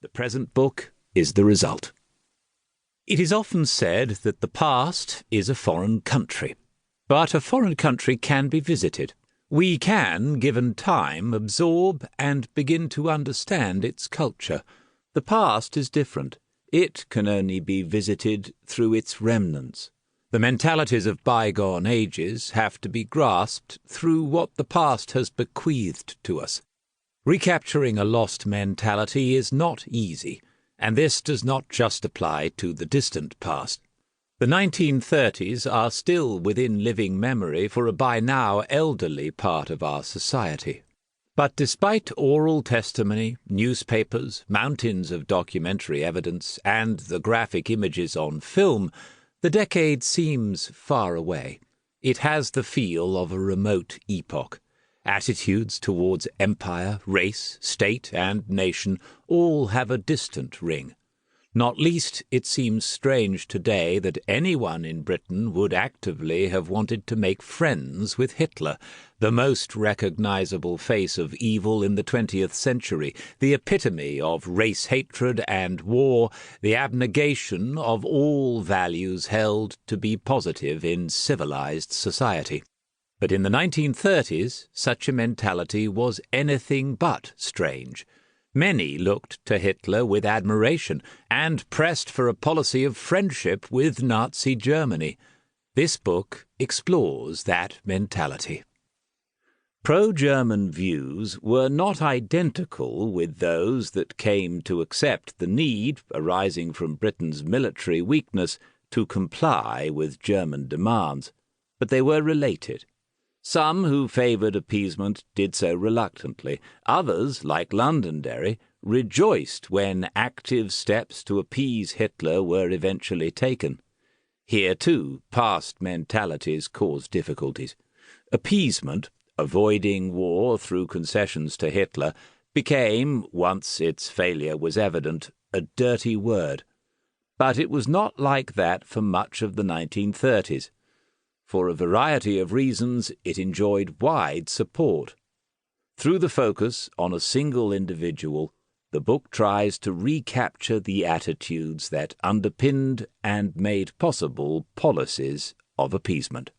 The present book is the result. It is often said that the past is a foreign country, but a foreign country can be visited. We can, given time, absorb and begin to understand its culture. The past is different. It can only be visited through its remnants. The mentalities of bygone ages have to be grasped through what the past has bequeathed to us. Recapturing a lost mentality is not easy, and this does not just apply to the distant past. The 1930s are still within living memory for a by now elderly part of our society. But despite oral testimony, newspapers, mountains of documentary evidence, and the graphic images on film, the decade seems far away. It has the feel of a remote epoch. Attitudes towards empire, race, state, and nation all have a distant ring. Not least, it seems strange today that anyone in Britain would actively have wanted to make friends with Hitler, the most recognizable face of evil in the 20th century, the epitome of race hatred and war, the abnegation of all values held to be positive in civilized society. But in the 1930s, such a mentality was anything but strange. Many looked to Hitler with admiration and pressed for a policy of friendship with Nazi Germany. This book explores that mentality. Pro-German views were not identical with those that came to accept the need, arising from Britain's military weakness, to comply with German demands, but they were related. Some who favoured appeasement did so reluctantly. Others, like Londonderry, rejoiced when active steps to appease Hitler were eventually taken. Here, too, past mentalities caused difficulties. Appeasement, avoiding war through concessions to Hitler, became, once its failure was evident, a dirty word. But it was not like that for much of the 1930s. For a variety of reasons, it enjoyed wide support. Through the focus on a single individual, the book tries to recapture the attitudes that underpinned and made possible policies of appeasement.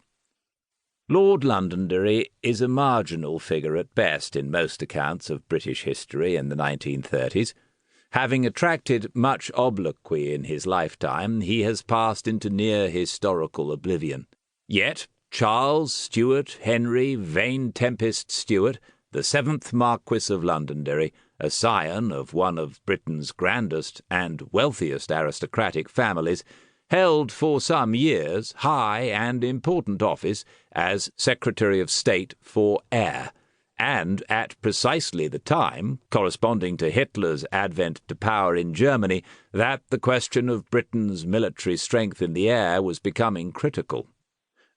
Lord Londonderry is a marginal figure at best in most accounts of British history in the 1930s. Having attracted much obloquy in his lifetime, he has passed into near historical oblivion. Yet Charles Stewart Henry Vane-Tempest-Stewart, the 7th Marquess of Londonderry, a scion of one of Britain's grandest and wealthiest aristocratic families, held for some years high and important office as Secretary of State for Air, and at precisely the time, corresponding to Hitler's advent to power in Germany, that the question of Britain's military strength in the air was becoming critical.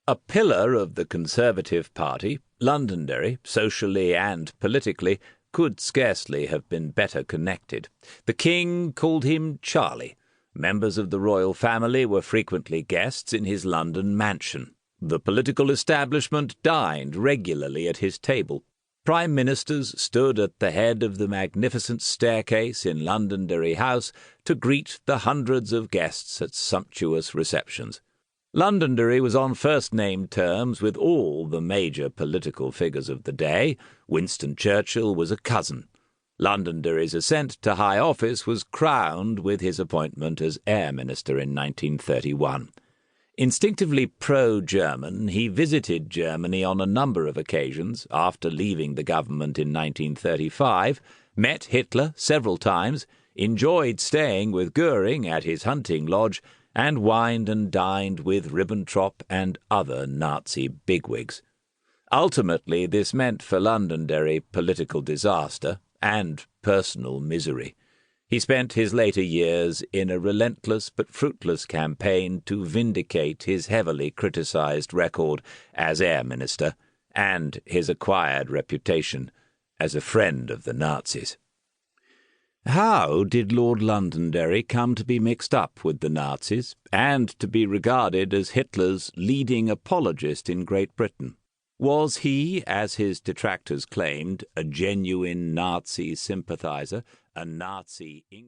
A pillar of the Conservative Party, Londonderry, socially and politically, could scarcely have been better connected. The King called him Charley. Members of the royal family were frequently guests in his London mansion. The political establishment dined regularly at his table. Prime ministers stood at the head of the magnificent staircase in Londonderry House to greet the hundreds of guests at sumptuous receptions. Londonderry was on first-name terms with all the major political figures of the day. Winston Churchill was a cousin. Londonderry's ascent to high office was crowned with his appointment as Air Minister in 1931. Instinctively pro-German, he visited Germany on a number of occasions after leaving the government in 1935, met Hitler several times, enjoyed staying with Goering at his hunting lodge, and wined and dined with Ribbentrop and other Nazi bigwigs. Ultimately, this meant for Londonderry political disaster and personal misery. He spent his later years in a relentless but fruitless campaign to vindicate his heavily criticised record as Air Minister and his acquired reputation as a friend of the Nazis. How did Lord Londonderry come to be mixed up with the Nazis and to be regarded as Hitler's leading apologist in Great Britain? Was he, as his detractors claimed, a genuine Nazi sympathizer, a Nazi English?